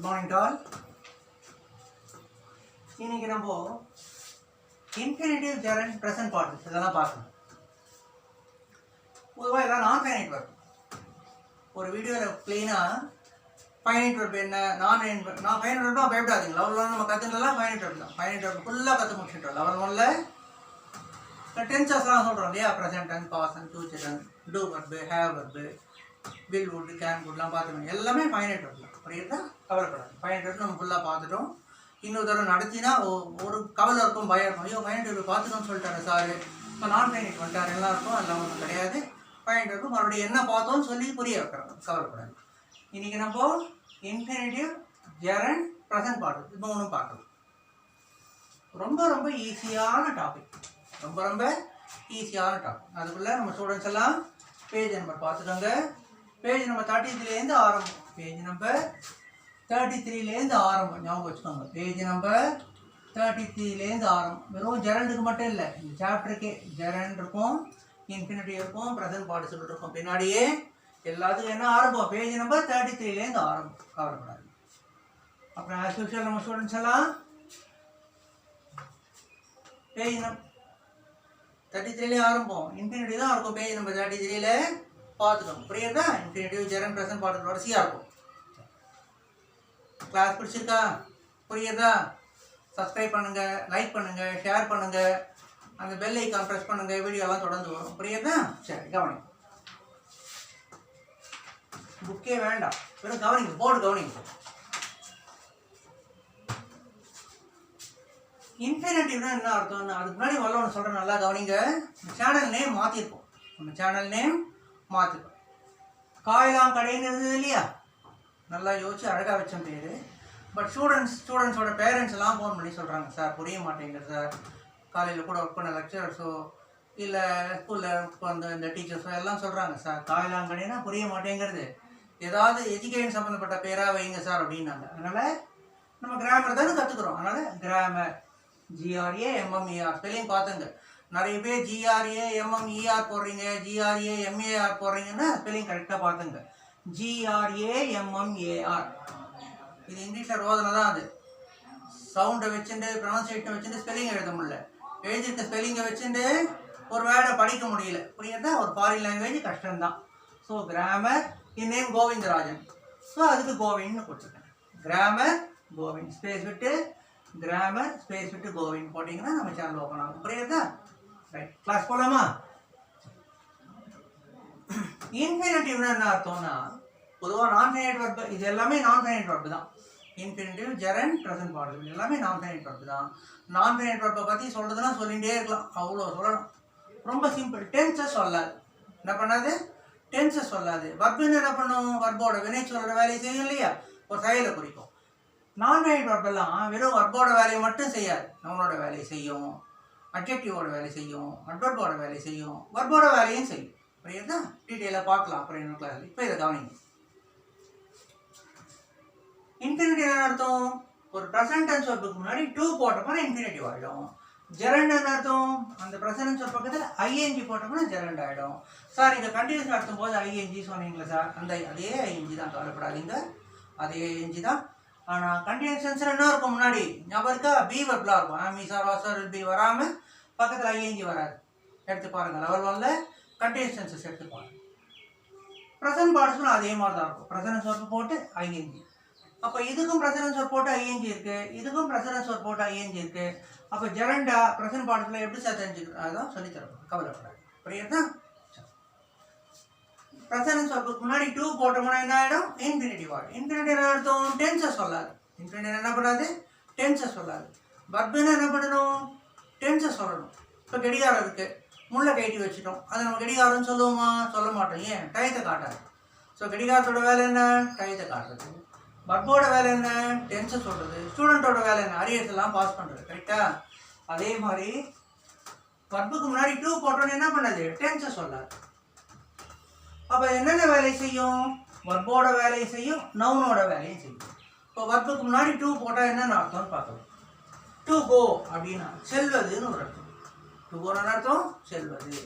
Good morning to all. இன்னைக்கு நம்ம infinitive gerund present participle இதெல்லாம் பார்க்கணும். பொதுவாக இதெல்லாம் நான் ஃபைனைட் வரும். ஒரு வீடியோவில் க்ளீனாக ஃபைனைட் வர்ப் என்ன நான் ஃபைனைட் வர்பாக பயப்படாதீங்க. லெவல் 1 நம்ம கற்றுக்கலாம். ஃபைனைட் வர்ப் தான். ஃபைனைட் வர்ப் ஃபுல்லாக கற்று முடிச்சுட்டோம். லெவல் 1ல் டென்சஸ்லாம் சொல்கிறோம் இல்லையா? Present tense, past tense, future tense, do verb, have verb, will would, can வுட்லாம் பார்த்துக்கணும். எல்லாமே ஃபைனைட் வர்ப் தான். புரியுதா? கவலைப்படாது. ஃபைனைட் வர்ப் நம்ம ஃபுல்லாக பார்த்துட்டோம். இன்னொரு தடவை நடத்தினா ஒரு கவலை இருக்கும், பயம் இருக்கும். ஐயோ ஃபைனைட் வர்ப் பார்த்துக்கணும்னு சொல்லிட்டாரு சார், இப்போ நான் ஃபைனைட் வந்துட்டார் எல்லாம் இருக்கும். அதெல்லாம் ஒன்றும் கிடையாது. ஃபைனைட் வர்ப் மறுபடியும் என்ன பார்த்தோன்னு சொல்லி புரிய வைக்கிறோம். கவலைப்படாது. இன்றைக்கி நம்ம இன்ஃபினிட்டிவ் ஜெரண்ட் ப்ரெசன்ட் பார்ட்டிசிபிள் இப்போ ஒன்றும் பார்க்கலாம். ரொம்ப ரொம்ப ஈஸியான டாபிக். ரொம்ப ஈஸியான டாபிக். அதுக்குள்ளே நம்ம ஸ்டூடெண்ட்ஸ் எல்லாம் பேஜ் நம்பர் பார்த்துக்கோங்க. பேஜ் நம்பர் 33லேருந்து ஆரம்பம். பேஜ் நம்பர் 33லேருந்து ஆரம்பம். ஞாபகம் வச்சுக்கோங்க. பேஜ் நம்பர் 33லேருந்து ஆரம்பம். வெறும் ஜெரண்டுக்கு மட்டும் இல்லை, இந்த சாப்டருக்கே ஜெரண்ட் இருக்கும், இன்ஃபினிட்டிவ் இருக்கும், ப்ரெசன்ட் பார்ட்டிசிபிள் இருக்கும். பின்னாடியே எல்லாத்துக்கும் என்ன ஆரம்பம்? பேஜ் நம்பர் 33லேருந்து ஆரம்பம். கவலைப்படாது. அப்புறம் ஆஸ் யூஷுவல் நம்ம ஸ்டூடெண்ட்ஸ் எல்லாம் பேஜ் நம்பர் 33லே ஆரம்பம். இன்ஃபினிட்டிவ் தான் இருக்கும். பேஜ் நம்பர் 33ல பார்த்துக்கோங்க. புரியுதா? இன்ஃபினிட்டிவ் ஜெரண்ட் ப்ரெசன்ட் பார்ட்டிசிபிள் வரிசையாக இருக்கும். கிளாஸ் பிடிச்சிருக்கா? புரியுதா? சப்ஸ்கிரைப் பண்ணுங்கள், லைக் பண்ணுங்கள், ஷேர் பண்ணுங்கள், அந்த பெல் ஐக்கான் ப்ரெஸ் பண்ணுங்கள். வீடியோலாம் தொடர்ந்து வரும். புரியுதா? சரி, கவனிங்க. புக்கே வேண்டாம், வெறும் கவனிங்க. போர்டு கவனிங்க. இன்ஃபினிட்டிவ்னா என்ன அர்த்தம்னு அதுக்கு முன்னாடி ஒன்று சொல்கிறேன், நல்லா கவனிங்க. சேனல் நேம் மாற்றிருப்போம். நம்ம சேனல் நேம் மாற்றிருப்போம். காயலாம் கடைன்னு இருந்தது இல்லையா? நல்லா யோசிச்சு அழகாக வச்ச பேர். பட் ஸ்டூடெண்ட்ஸோட பேரண்ட்ஸ் எல்லாம் ஃபோன் பண்ணி சொல்கிறாங்க, சார் புரிய மாட்டேங்குது சார், காலையில் கூட ஒர்க் பண்ண லெக்சரர்ஸோ இல்லை ஸ்கூலில் ஒர்க் பண்ண இந்த டீச்சர்ஸோ எல்லாம் சொல்கிறாங்க, சார் காயலாம் கடைனா புரிய மாட்டேங்கிறது, ஏதாவது எஜுகேஷன் சம்மந்தப்பட்ட பேராக வைங்க சார் அப்படின்னாங்க. அதனால் நம்ம கிராமர் தானே கற்றுக்குறோம். அதனால் கிராமர் GRAMMER ஸ்பெல்லிங் பார்த்துங்க. நிறைய பேர் GRAMMER போடுறீங்க, GRAMAR போடுறீங்கன்னா ஸ்பெல்லிங் கரெக்டாக பார்த்துங்க. GRAMMER இது இங்கிலீஷில் ரோதனை தான். அது சவுண்டை வச்சுட்டு ப்ரொனன்சியேஷனை வச்சுட்டு ஸ்பெல்லிங் எழுத முடியல. எழுதியிருக்க ஸ்பெல்லிங்கை வச்சுட்டு ஒரு வேர்டை படிக்க முடியல. புரியுதா? ஒரு ஃபாரின் லாங்குவேஜ் கஷ்டம்தான். ஸோ கிராமர், என் நேம் கோவிந்தராஜன், ஸோ அதுக்கு கோவின்னு கொடுத்துருக்கேன். கிராமர் கோவிந்த் ஸ்பேஸ் விட்டு கிராமர் ஸ்பேஸ் விட்டு கோவிந்த் போட்டிங்கன்னா நம்ம சேனல் ஓப்பன் ஆகும். புரியுதா? ரைட், கிளாஸ் போகலாமா? இன்ஃபினிட்டிவ்னா என்ன அர்த்தம்னா, பொதுவாக நான் ஃபைனைட் வர்ப், இது எல்லாமே நான் ஃபைனைட் வர்ப் தான். இன்ஃபினிட்டிவ், ஜெரண்ட், ப்ரெசன்ட் பார்ட்டிசிபிள் எல்லாமே நான் ஃபைனைட் வர்ப் தான். நான் ஃபைனைட் வர்ப்பை பற்றி சொல்கிறதுனா சொல்லிகிட்டே இருக்கலாம், அவ்வளோ சொல்லணும். ரொம்ப சிம்பிள். டென்ஸை சொல்லாது. என்ன பண்ணாது? டென்ஸை சொல்லாது. வர்ப்புன்னு என்ன பண்ணும்? வர்போட வினைச்சொல்லோட வேலையை செய்யும் இல்லையா? ஒரு செயலை குறிக்கும். நான் ஃபைனைட் வர்ப்பெல்லாம் வெறும் வர்போட வேலையை மட்டும் செய்யாது. நவுனோட வேலையை செய்யும், அட்ஜெக்டிவோட வேலை செய்யும், அட்வர்போட வேலை செய்யும், வர்போட வேலையும் செய்யும். புரியுதா? டீட்டெயிலாக பார்க்கலாம் அப்புறம் இன்னும் கிளாஸ். இப்போ இதை கவனிங்க. இன்ஃபினிட்டிவ் என்ன அர்த்தம்? ஒரு ப்ரெசன்ட் டென்ஸ் வர்புக்கு முன்னாடி டூ போட்டோம்னா இன்ஃபினிட்டிவ் ஆகிடும். ஜெரண்ட் என்ன அர்த்தம்? அந்த ப்ரெசன்ட் டென்ஸ் பக்கத்தில் ஐஎன்ஜி போட்டோம்னா ஜெரண்ட் ஆகிடும். சார் இதை கண்டினியூஸ் நடத்தும் போது ஐஎன்ஜி சொன்னீங்களா சார்? அதே ஐஎன்ஜி தான், கவலைப்படாதீங்க, அதே ஐஎன்ஜி தான். ஆனால் கண்டினியூஸ் டென்ஸில் என்ன இருக்கும் முன்னாடி? ஞாபகம் இருக்கா? பி வர்ப்லாம் இருக்கும். ஆமி சார் வாசர் பி வராமல் பக்கத்தில் ஐஎன்ஜி வராது. எடுத்து பாருங்கள். லெவல் 1ல் கண்டினியூஸ் டென்சஸ் எடுத்து பாருங்கள். ப்ரெசன்ட் பார்ட்டிசிபிள் அதே மாதிரி தான் இருக்கும். ப்ரெசன்ட் வர்ப் போட்டு ஐஎன்ஜி. அப்போ இதுக்கும் ப்ரெசன்ட் வர்ப் போட்டு ஐஎன்ஜி இருக்குது, இதுக்கும் ப்ரெசன்ட் வர்ப் போட்டு ஐஎன்ஜி இருக்குது. அப்போ ஜெரண்டா ப்ரெசன்ட் பார்ட்டிசிபிள் எப்படி சார் தெரிஞ்சுக்கிறது? அதுதான் சொல்லித்தரணும். கவலைப்படாது. புரியுதா? ப்ரெசன்ட் வர்ப்புக்கு முன்னாடி டூ போட்டோம்னா என்ன ஆகிடும்? இன்ஃபினிட்டிவ் ஆகிடும். இன்ஃபினிட்டிவ் என்ன அர்த்தம்? டென்ஸை சொல்லாது. இன்ஃபினிட்டிவ் என்ன பண்ணாது? டென்ஸை சொல்லாது. வர்ப்புன்னு என்ன பண்ணணும்? டென்ஸை சொல்லணும். இப்போ கடிகாரம் இருக்குது, முள்ளை கட்டி வச்சுட்டோம், அதை நம்ம கடிகாரம்னு சொல்லுவோமா? சொல்ல மாட்டோம். ஏன்? டயத்தை காட்டாது. ஸோ கடிகாரத்தோட வேலை என்ன? டயத்தை காட்டுறது. வர்போட வேலை என்ன? டென்ஸை சொல்கிறது. ஸ்டூடெண்ட்டோட வேலை என்ன? அரியர்ஸ் எல்லாம் பாஸ் பண்ணுறது. கரெக்டாக? அதே மாதிரி வர்புக்கு முன்னாடி டூ போட்டோன்னு என்ன பண்ணாது? டென்ஸை சொல்லாது. அப்போ என்னென்ன வேலை செய்யும்? வர்போட வேலையை செய்யும், நவுனோட வேலையும் செய்யும். இப்போ வர்புக்கு முன்னாடி டூ போட்டால் என்னென்ன அர்த்தம்னு பார்க்கலாம். டு கோ அப்படின்னா செல்வதுன்னு ஒரு அர்த்தம். டு கோன்னு என்ன அர்த்தம்? செல்வது.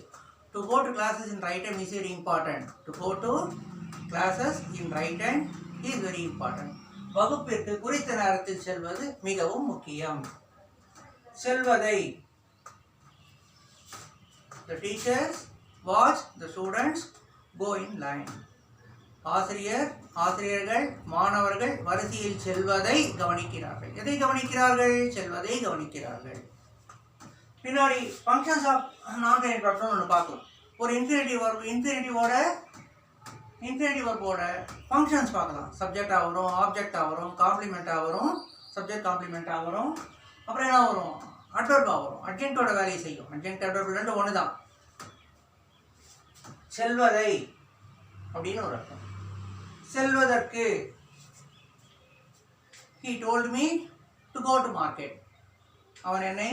To go to classes in right time is very important. To go to classes in right time is very important. வகுப்பிற்கு குறித்த நேரத்தில் செல்வது மிகவும் முக்கியம். செல்வதை the teachers watch the students go in line. ஆசிரியர்கள் மாணவர்கள் வரிசையில் செல்வதை கவனிக்கிறார்கள். எதை கவனிக்கிறார்கள்? செல்வதை கவனிக்கிறார்கள். பின்னாடி ஃபங்க்ஷன்ஸ் ஆஃப் நான் கைனடிக் வெர்ப்னு ஒன்று பார்க்கலாம். ஒரு இன்ஃபினிட்டிவ் வெர்போட ஃபங்க்ஷன்ஸ் பார்க்கலாம். சப்ஜெக்டாக வரும், ஆப்ஜெக்டாக வரும், காம்ப்ளிமெண்ட்டாக வரும், சப்ஜெக்ட் காம்ப்ளிமெண்ட்டாக வரும், அப்புறம் என்ன வரும்? அட்வர்பாக வரும். அட்ஜெக்டோட வேலையை செய்யும். அட்ஜெக்ட் அட்வர்ப் ரெண்டு ஒன்று தான். செல்வதை அப்படின்னு ஒரு அர்த்தம். செல்வதற்கு he told me to go to market. அவன் என்னை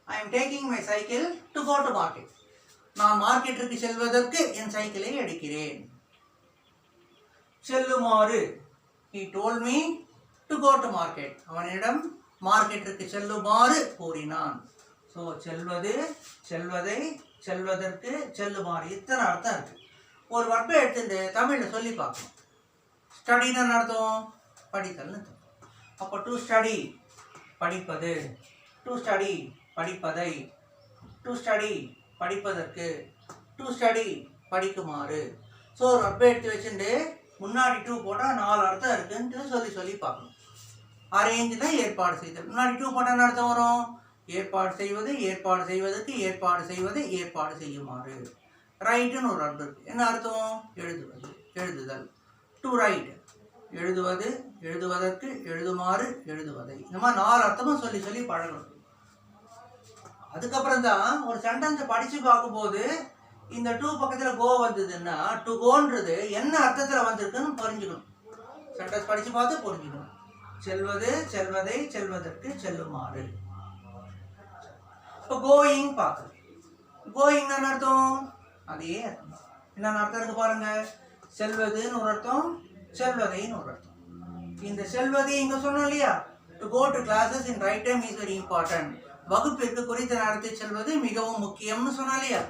I am taking my cycle to go to market. நான் மார்க்கெட்டிற்கு செல்வதற்கு என் சைக்கிளை எடுக்கிறேன். செல்லுமாறு he told me to go to market. அவனிடம் மார்க்கெட்டிற்கு செல்லுமாறு கூறினான். ஸோ செல்வது, செல்வதை, செல்வதற்கு, செல்லுமாறு இத்தனை அர்த்தம் இருக்கு. ஒரு வர்ப்பை எடுத்துட்டு தமிழில் சொல்லி பார்க்கணும். ஸ்டடின்னு அர்த்தம் படித்தல்னு. அப்போ டு ஸ்டடி படிப்பது, டு ஸ்டடி படிப்பதை, டு ஸ்டடி படிப்பதற்கு, டு ஸ்டடி படிக்குமாறு. ஸோ ஒரு வர்ப்பை எடுத்து வச்சுட்டு முன்னாடி டூ போட்டால் 4 அர்த்தம் இருக்குன்ட்டு சொல்லி பார்க்கணும். அரேஞ்சுனா ஏற்பாடு செய்தல். முன்னாடி டூ போட்டால் அர்த்தம் வரும் ஏற்பாடு செய்வது, ஏற்பாடு செய்வதற்கு, ஏற்பாடு செய்வது, ஏற்பாடு செய்யுமாறு. ரைட்டுன்னு ஒரு அர்த்தம் இருக்கு. என்ன அர்த்தம்? எழுதுவது, எழுதுதல். டு ரைட் எழுதுவது, எழுதுவதற்கு, எழுதுமாறு, எழுதுவதை. இந்த மாதிரி 4 அர்த்தமும் சொல்லி பழகணும். அதுக்கப்புறம் தான் ஒரு சென்டென்ஸை படித்து பார்க்கும்போது இந்த டூ பக்கத்தில் கோ வந்ததுன்னா டு கோன்றது என்ன அர்த்தத்தில் வந்திருக்குன்னு புரிஞ்சுக்கணும். சென்டென்ஸ் படித்து பார்த்து புரிஞ்சுக்கணும். செல்வது, செல்வதை, செல்வதற்கு, செல்லுமாறு. இப்போ கோயிங் பார்க்குறது. கோயிங் என்ன அர்த்தம்? அதே அர்த்தம். என்னென்ன அர்த்தம் இருக்கு பாருங்க. செல்வதுன்னு ஒரு அர்த்தம், செல்வதைன்னு ஒரு அர்த்தம். இந்த செல்வதை இங்க சொன்னோம் இல்லையா, to go to classes in right time is very important. வகுப்பிற்கு குறித்த நேரத்தில் செல்வது மிகவும் முக்கியம்னு சொன்னோம் இல்லையா,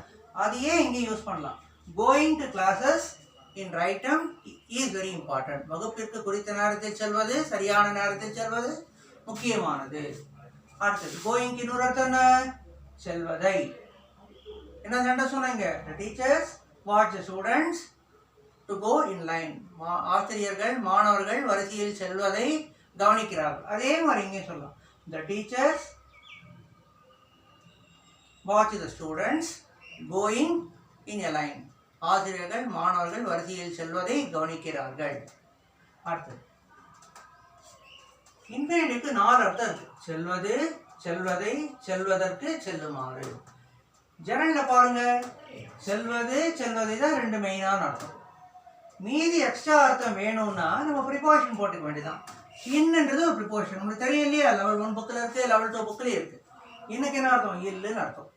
அதையே இங்கே யூஸ் பண்ணலாம். Going to classes in right time is very important. வகுப்பிற்கு குறித்த நேரத்தில் செல்வது, சரியான நேரத்தில் செல்வது முக்கியமானது. அடுத்தது கோயிங்க்கு இன்னொரு அர்த்தம் என்ன? செல்வதை. என்ன சண்டை சொன்னீங்க? The teachers watch the students to go in line. ஆசிரியர்கள் மாணவர்கள் வரிசையில் செல்வதை கவனிக்கிறார்கள். அதே மாதிரி இங்கே சொல்லலாம். The teachers watch the students going in a line. ஆசிரியர்கள் மாணவர்கள் வரிசையில் செல்வதை கவனிக்கிறார்கள். அடுத்தது இன்ஃபினிட்டிவ்க்கு 4 அர்த்தம் இருக்கு. செல்வது, செல்வதை, செல்வதற்கு, செல்லுமாறு. ஜெனரலில் பாருங்க, செல்வது, செல்வதை தான் 2 மெயினான அர்த்தம். மீதி எக்ஸ்ட்ரா அர்த்தம் வேணும்னா நம்ம ப்ரிபோசிஷன் போட்டுக்க வேண்டியதான். இன்னன்றது ஒரு ப்ரிபோசிஷன். உங்களுக்கு தெரியும் இல்லையா, லெவல் 1 புக்கில் இருக்கு, லெவல் 2 புக்கில் இருக்கு. இன்னுக்கு என்ன அர்த்தம்? இல்லுன்னு அர்த்தம்.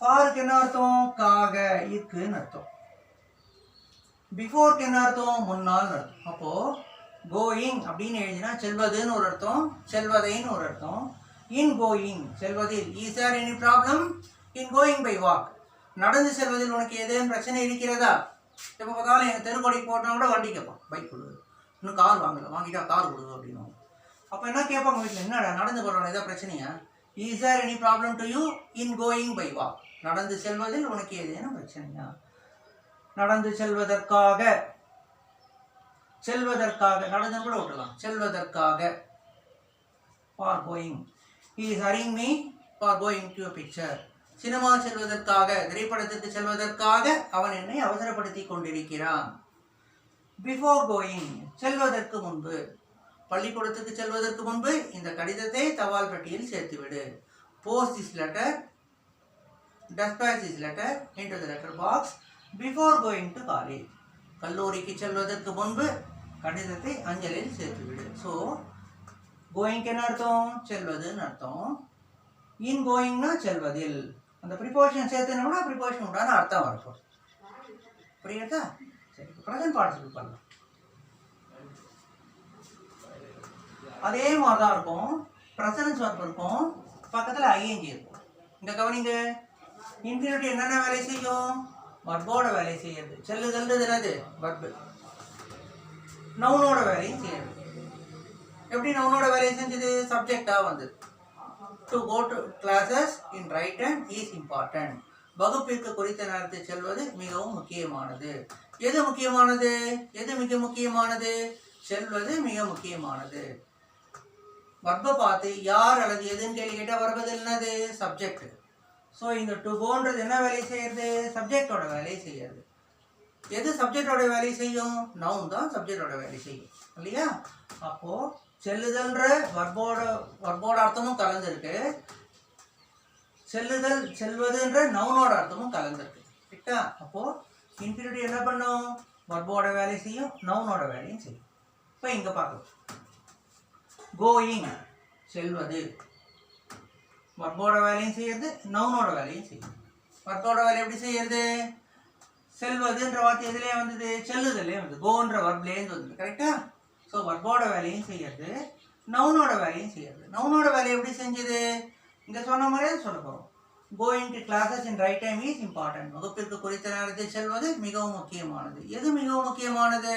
ஃபாருக்கு என்ன அர்த்தம்? காக, இருக்குன்னு அர்த்தம். பிஃபோருக்கு என்ன அர்த்தம்? முன்னாள்னு அர்த்தம். அப்போ கோயிங் அப்படின்னு எழுதினா செல்வதுன்னு ஒரு அர்த்தம், செல்வதைன்னு ஒரு அர்த்தம். இன் கோயிங் செல்வதில். Is there any problem in going by walk? நடந்து செல்வதில் உனக்கு ஏதேனும் பிரச்சனை இருக்கிறதா? எப்போ பார்த்தாலும் எங்கள் தெருக்கொடி போட்டா கூட வண்டி கேட்பான், பைக் கொடு, இன்னும் கார் வாங்கல, வாங்கிட்டா கார் கொடு அப்படின்னு. அப்போ என்ன கேட்பாங்க வீட்டில், என்னடா நடந்து போகிறவங்க ஏதாவது பிரச்சனையா? Is there any problem to you in going by walk? நடந்து செல்வதில் உனக்கு ஏதேனும் பிரச்சனையா? நடந்து செல்வதற்காக, செல்வதற்காக, நடந்து கூட விட்டுலாம், செல்வதற்காக. For going. He is ஹரிங் me for going to a picture. Cinema செல்வதற்காக, திரைப்படத்திற்கு செல்வதற்காக அவன் என்னை அவசரப்படுத்தி கொண்டிருக்கிறான். பிஃபோர் கோயிங் செல்வதற்கு முன்பு, பள்ளிக்கூடத்துக்கு செல்வதற்கு முன்பு இந்த கடிதத்தை தபால் பெட்டியில் சேர்த்துவிடு. Post this letter, dispatch this letter into the letter box before going to college. கல்லூரிக்கு செல்வதற்கு முன்பு கடிதத்தை அஞ்சலில் சேர்த்துவிடு. ஸோ கோயிங்க்கு என்ன அர்த்தம்? செல்வதுன்னு அர்த்தம். இன் கோயிங்னா செல்வதில். அந்த ப்ரிபோசிஷன் சேர்த்துனோம்னா ப்ரிபோசிஷன் உண்டான அர்த்தம் வரப்போம். புரியுதா? சரி, ப்ரெசன்ட் பார்ட்டிசிபிள் பண்ணலாம். அதே மாதிரி தான் இருக்கும். ப்ரெசன்ஸ் வர்ப் இருக்கும், பக்கத்தில் ஐஎன்ஜி இருக்கும். இந்த கவனிங்க, இன்ஃபினிட்டிவ் என்னென்ன வேலை செய்யும்? வர்போட வேலை செய்யுது. செல்லுதல்ன்றது என்னது? வர்பு. நவுனோட வேலையும் செய்யறது. எப்படி நவுனோட வேலையை செஞ்சது? சப்ஜெக்டாக வந்தது. To go to classes in right hand is important. வகுப்பிற்கு குறித்த நேரத்தில் செல்வது மிகவும் முக்கியமானது. எது முக்கியமானது? எது மிக முக்கியமானது? செல்வது மிக முக்கியமானது. வர்பை பார்த்து யார் அல்லது எதுன்னு கேள்வி கேட்டால் வருவது என்னது? சப்ஜெக்ட். ஸோ இந்த டு கோன்றது என்ன வேலையை செய்யறது? சப்ஜெக்டோட வேலையை செய்யறது. எது சப்ஜெக்டோட வேலை செய்யும்? நவுன் தான் சப்ஜெக்டோட வேலை செய்யும் இல்லையா? அப்போ செல்லுதல்ன்ற வர்போட அர்த்தமும் கலந்துருக்கு, செல்லுதல் செல்வதுன்ற நவுனோட அர்த்தமும் கலந்துருக்கு. கரெக்டா? அப்போ இன்ஃபினிட்டிவ் என்ன பண்ணும்? வர்போட வேலை செய்யும், நவுனோட வேலையும் செய்யும். இப்போ இங்க பார்க்கலாம். கோயிங் செல்வது வர்போட வேலையும் செய்யறது, நவுனோட வேலையும் செய்யும். வர்போட வேலை எப்படி செய்யறது? செல்வதுன்ற வார்த்தை எதுலேயே வந்தது? செல்லுதல்லே வந்தது. கோன்ற வர்ப்லேருந்து வந்தது. கரெக்டா? ஸோ வர்போட வேலையும் செய்யறது, நவுனோட வேலையும் செய்யறது. நவுனோட வேலை எப்படி செஞ்சது? இங்கே சொன்ன மாதிரியே சொல்ல போகிறோம். Going to classes in right time is important. வகுப்பிற்கு குறித்த நேரத்தில் செல்வது மிகவும் முக்கியமானது. எது மிகவும் முக்கியமானது?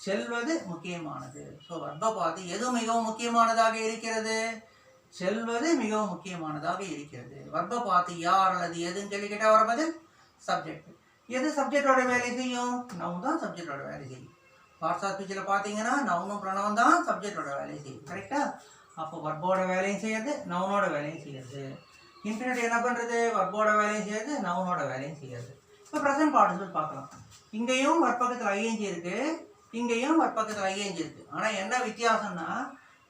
செல்வது முக்கியமானது. ஸோ வர்பை பார்த்து எது மிகவும் முக்கியமானதாக இருக்கிறது? செல்வது மிகவும் முக்கியமானதாக இருக்கிறது. வர்பை பார்த்து யார் அல்லது எதுன்னு கேள்வி கேட்டால் வர பதில் சப்ஜெக்ட். எது சப்ஜெக்டோட வேலை செய்யும்? நவுன் தான் சப்ஜெக்டோட வேலை செய்யும். பார்ட்ஸ் ஆஃப் ஸ்பீச்சில் பார்த்தீங்கன்னா நவுனும் ப்ரொனவுன் தான் சப்ஜெக்டோட வேலையை செய்யும். கரெக்டா? அப்போ வர்போட வேலையும் செய்யறது, நவுனோட வேலையும் செய்யறது. இன்ஃபினிட்டிவ் என்ன பண்ணுறது? வர்போட வேலையும் செய்யறது, நவுனோட வேலையும் செய்யறது. இப்போ ப்ரெசன்ட் பார்ட்டிசிபிள் பார்க்கலாம். இங்கேயும் வர்பக்கத்தில் ஐஎன்ஜி இருக்கு, இங்கேயும் வர்பக்கத்தில் ஐஎன்ஜி இருக்கு. ஆனால் என்ன வித்தியாசம்னா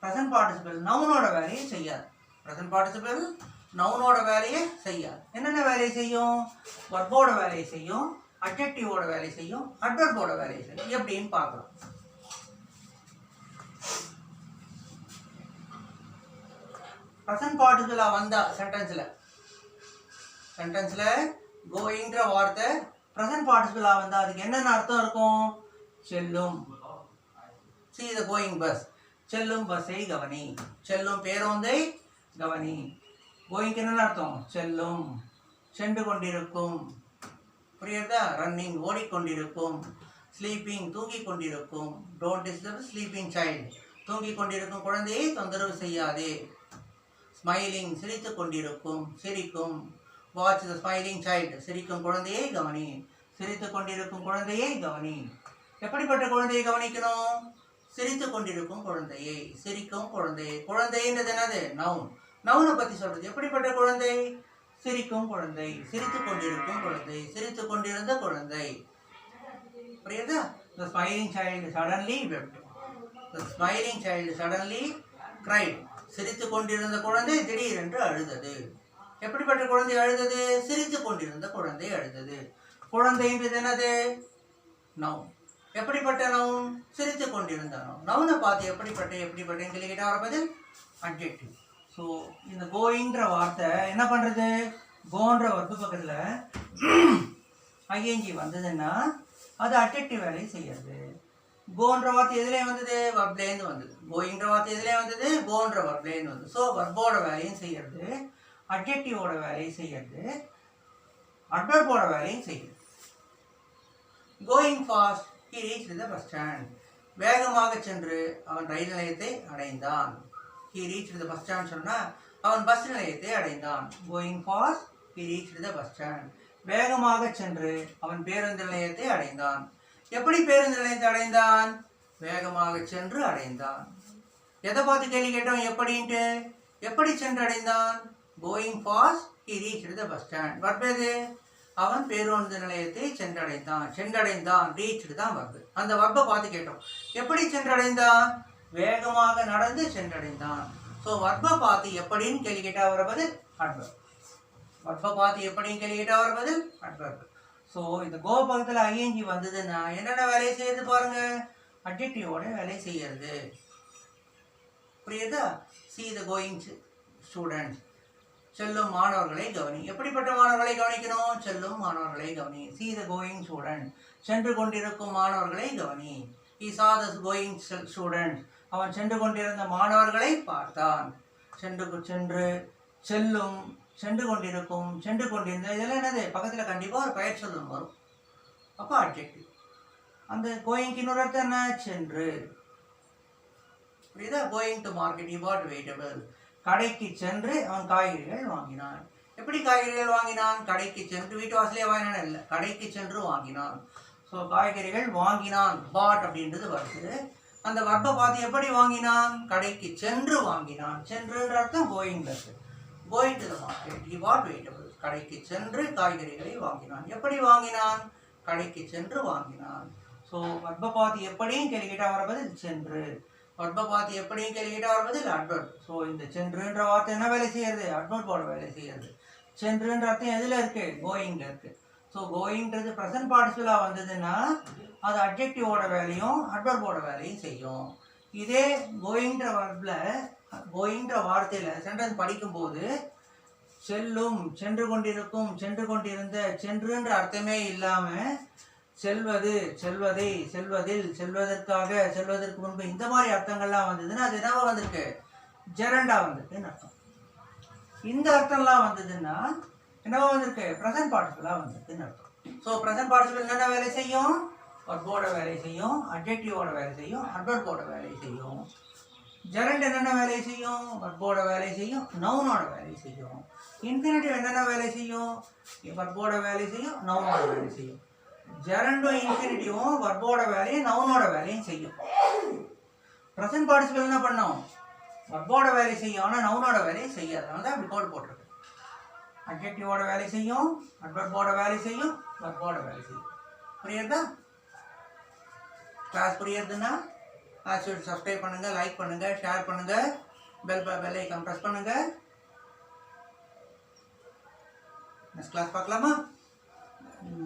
ப்ரெசன்ட் பார்ட்டிசிபிள் நவுனோட வேலையை செய்யாது. ப்ரெசன்ட் பார்ட்டிசிபிள் நவுனோட வேலையை செய்யாது. என்னென்ன வேலையை செய்யும்? வர்போட வேலையை செய்யும், அட்ஜெக்டிவோட வேலை செய்யும், அட்வர்போட வேலையை செய்யும். எப்படின்னு பார்க்கலாம். ப்ரெசன்ட் பார்ட்டிசிபிளா வந்தா சென்டென்ஸ்ல கோயிங்ன்ற வார்த்தை ப்ரெசன்ட் பார்ட்டிசிபிளா வந்தா அதுக்கு என்னென்ன அர்த்தம் இருக்கும்? செல்லும். See the going bus. செல்லும் பஸ்ஸை கவனி. செல்லும் பேருந்தை கவனி. கோயிங்க்கு என்ன அர்த்தம்? செல்லும். சென்று கொண்டிருக்கும். புரியுதா? ரன்னிங் ஓடிக்கொண்டிருக்கும். ஸ்லீப்பிங் தூங்கிக் கொண்டிருக்கும். Don't disturb sleeping child. தூங்கிக் கொண்டிருக்கும் குழந்தையை தொந்தரவு செய்யாதே. ஸ்மைலிங் சிரித்துக் கொண்டிருக்கும், சிரிக்கும். Watch the smiling child. சிரிக்கும் குழந்தையை கவனி. சிரித்துக் கொண்டிருக்கும் குழந்தையை கவனி. எப்படிப்பட்ட குழந்தையை கவனிக்கணும்? சிரித்துக் கொண்டிருக்கும் குழந்தையை, சிரிக்கும் குழந்தையை. குழந்தைன்றது என்னது? நவுன். நவுனை பற்றி சொல்றது. எப்படிப்பட்ட குழந்தை? சிரிக்கும் குழந்தை, சிரித்துக் கொண்டிருக்கும் குழந்தை, சிரித்துக் கொண்டிருந்த குழந்தை. புரியுதா? The smiling child suddenly wept. The smiling child suddenly cried. சிரித்துக் கொண்டிருந்த குழந்தை திடீரென்று அழுதது. எப்படிப்பட்ட குழந்தை அழுதது? சிரித்துக் கொண்டிருந்த குழந்தை அழுதது. குழந்தைன்றது என்னது? நவுன். எப்படிப்பட்ட நவுன்? சிரித்துக் கொண்டிருந்த நவுன். நவுனை பார்த்து எப்படிப்பட்ட கேட்டா வரப்பது அட்ஜெக்டிவ். ஸோ இந்த கோயிங்கிற வார்த்தை என்ன பண்ணுறது? கோன்ற வர்பு பக்கத்தில் ஐஎன்ஜி வந்ததுன்னா அது அட்ஜெக்டிவ் வேலையை செய்யறது. கோன்ற வார்த்தை எதுலேயும் வந்தது? வர்ப்லேருந்து வந்தது. கோயிங்கிற வார்த்தை எதுலேயும் வந்தது? கோன்ற வர்ப்லேருந்து வந்தது. ஸோ வர்போட வேலையும் செய்யறது, அட்ஜெக்டிவோட வேலையும் செய்யறது, அட்வர்போட வேலையும் செய்யுது. Going fast he reached the bus stand. வேகமாக சென்று அவன் ரயில் நிலையத்தை அடைந்தான். he reached the bus stand சொன்னா அவன் பஸ் நிலையத்தை அடைந்தான். Going fast he reached the bus stand. வேகமாக சென்று அவன் பேருந்து நிலையத்தை அடைந்தான். எப்படி பேருந்து நிலையத்தை அடைந்தான்? வேகமாக சென்று அடைந்தான். எதை பார்த்து கேள்வி கேட்டோம்? எப்படின்ட்டு. எப்படி சென்று அடைந்தான்? Going fast he reached the bus stand. வர்பது அவன் பேருந்து நிலையத்தை சென்றடைந்தான். ரீச்டு தான் வர்பு. அந்த வர்பை பார்த்து கேட்டோம். எப்படி சென்றடைந்தான்? வேகமாக நடந்து சென்றடைந்தான். ஸோ வர்பை பார்த்து எப்படின்னு கேள்வி கேட்டா வருவது அட்வர்ப். வர்பை பார்த்து எப்படின்னு கேள்வி கேட்டா வருவது அட்வர்ப். ஸோ இந்த கோ பக்கத்தில் ஐஎன்ஜி வந்ததுன்னா என்னென்ன வேலையை செய்யறது பாருங்க? அட்ஜெக்டிவோட வேலை செய்யறது. புரியுதா? see the going students. செல்லும் மாணவர்களை கவனி. எப்படிப்பட்ட மாணவர்களை கவனிக்கணும்? செல்லும் மாணவர்களை கவனி. see the going student. சென்று கொண்டிருக்கும் மாணவர்களை கவனி. he saw the going student. அவன் சென்று கொண்டிருந்த மாணவர்களை பார்த்தான். சென்று செல்லும், சென்று கொண்டிருக்கும், சென்று கொண்டிருந்த, இதெல்லாம் என்னது? பக்கத்தில் கண்டிப்பாக ஒரு பெயர் சொல்லும் வரும். அப்போ அட்ஜெக்டிவ். அந்த கோயிங்க்கு இன்னொரு அர்த்தம் என்ன? சென்று. புரியுதா? Going to market he bought vegetable. கடைக்கு சென்று அவன் காய்கறிகள் வாங்கினான். எப்படி காய்கறிகள் வாங்கினான்? கடைக்கு சென்று, வீட்டு வாசலே வாங்கினான் இல்லை, கடைக்கு சென்று வாங்கினான். ஸோ காய்கறிகள் வாங்கினான், பாட் அப்படின்றது வருது. அந்த வர்ப்பை பார்த்து எப்படி வாங்கினான்? கடைக்கு சென்று வாங்கினான். சென்றுன்ற அர்த்தம் கோயிங் இருக்கு. Going to the market he bought vegetable. கடைக்கு சென்று காய்கறிகளை வாங்கினான். எப்படி வாங்கினான்? கடைக்கு சென்று வாங்கினான். ஸோ வர்ப்பை பார்த்து எப்படியும் கேள்வி கேட்டால் வர பதில் சென்று. வர்ப்பை பார்த்து எப்படியும் கேள்வி கேட்டால் வர பதில் அட்வர்ப். ஸோ இந்த சென்றுன்ற வார்த்தை என்ன வேலை செய்யறது? அட்வர்போட வேலை செய்யறது. சென்றுன்ற அர்த்தம் எதில் இருக்கு? கோயிங்ல இருக்கு. ஸோ கோயிங்கிறது ப்ரெசன்ட் பார்ட்டிசிபிளாக வந்ததுன்னா அது அட்ஜெக்டிவோட வேலையும் அட்வர்போட வேலையும் செய்யும். இதே கோயிங்கிற வர்பில், கோயிங்கிற வார்த்தையில் சென்டென்ஸ் படிக்கும்போது செல்லும், சென்று கொண்டிருக்கும், சென்று கொண்டிருந்த, சென்றுன்ற அர்த்தமே இல்லாமல் செல்வது, செல்வதை, செல்வதில், செல்வதற்காக, செல்வதற்கு முன்பு, இந்த மாதிரி அர்த்தங்கள்லாம் வந்ததுன்னா அது என்னவா வந்திருக்கு? ஜெரண்டா வந்திருக்குன்னு அர்த்தம். இந்த அர்த்தம்லாம் வந்ததுன்னா என்னவா வந்திருக்கு? ப்ரெசன்ட் பார்ட்டிசிபிளாக வந்திருக்குன்னு அர்த்தம். ஸோ ப்ரெசன்ட் பார்ட்டிசிபிள் என்னென்ன வேலை செய்யும்? வர்போட வேலை செய்யும், அட்ஜெக்டிவோட வேலை செய்யும், அட்வர்போட வேலை செய்யும். ஜெரண்ட் என்னென்ன வேலை செய்யும்? வர்போட வேலை செய்யும், நவுனோட வேலை செய்யும். இன்ஃபினிட்டிவ் என்னென்ன வேலை செய்யும்? வர்போட வேலை செய்யும், நவுனோட வேலை செய்யும். ஜெரண்டும் இன்ஃபினிட்டிவும் வர்போட வேலையும் நவுனோட வேலையும் செய்யும். ப்ரெசன்ட் பார்ட்டிசிபிள் என்ன பண்ணோம்? வர்போட வேலை செய்யும், ஆனால் நவுனோட வேலையை செய்யாது. அதனால தான் அப்படி கோடு போட்டிருக்கு. அட்ஜெக்டிவோட வேலை செய்யும், அட்வர்போட வேலை செய்யும், வர்போட வேலை செய்யும். புரியுதா? கிளாஸ் புரியுதுன்னா சப்ஸ்கிரைப் பண்ணுங்க, லைக் பண்ணுங்க, ஷேர் பண்ணுங்க, பெல் ஐக்கான் ப்ரெஸ் பண்ணுங்க. நெக்ஸ்ட் கிளாஸ் பார்க்கலாமா?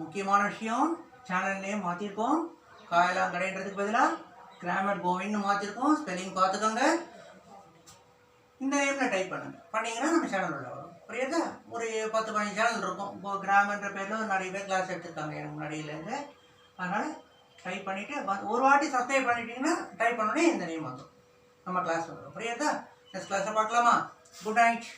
முக்கியமான விஷயம், சேனல் நேம் மாற்றிருக்கோம். காயெல்லாம் கடைன்றதுக்கு பதிலாக கிராமர் கோவின்னு மாற்றிருக்கோம். ஸ்பெல்லிங் பார்த்துக்கோங்க. இந்த நேமில் டைப் பண்ணுங்க. பண்ணிங்கன்னா நம்ம சேனல் உள்ள வரும். புரியுதா? ஒரு 10-15 சேனல் இருக்கும். இப்போ கிராமர்ன்ற பேரில் நிறைய பேர் கிளாஸ் எடுத்துருக்காங்க எனக்கு முன்னாடியிலேருந்து. அதனால் டைப் பண்ணிவிட்டு ஒரு வாட்டி சப்ஸ்கிரைப் பண்ணிட்டீங்கன்னா டைப் பண்ணோடனே இந்த நேம் வந்துடும், நம்ம கிளாஸ் வந்துடும். புரியுதா? நெக்ஸ்ட் கிளாஸை பார்க்கலாமா? Good night.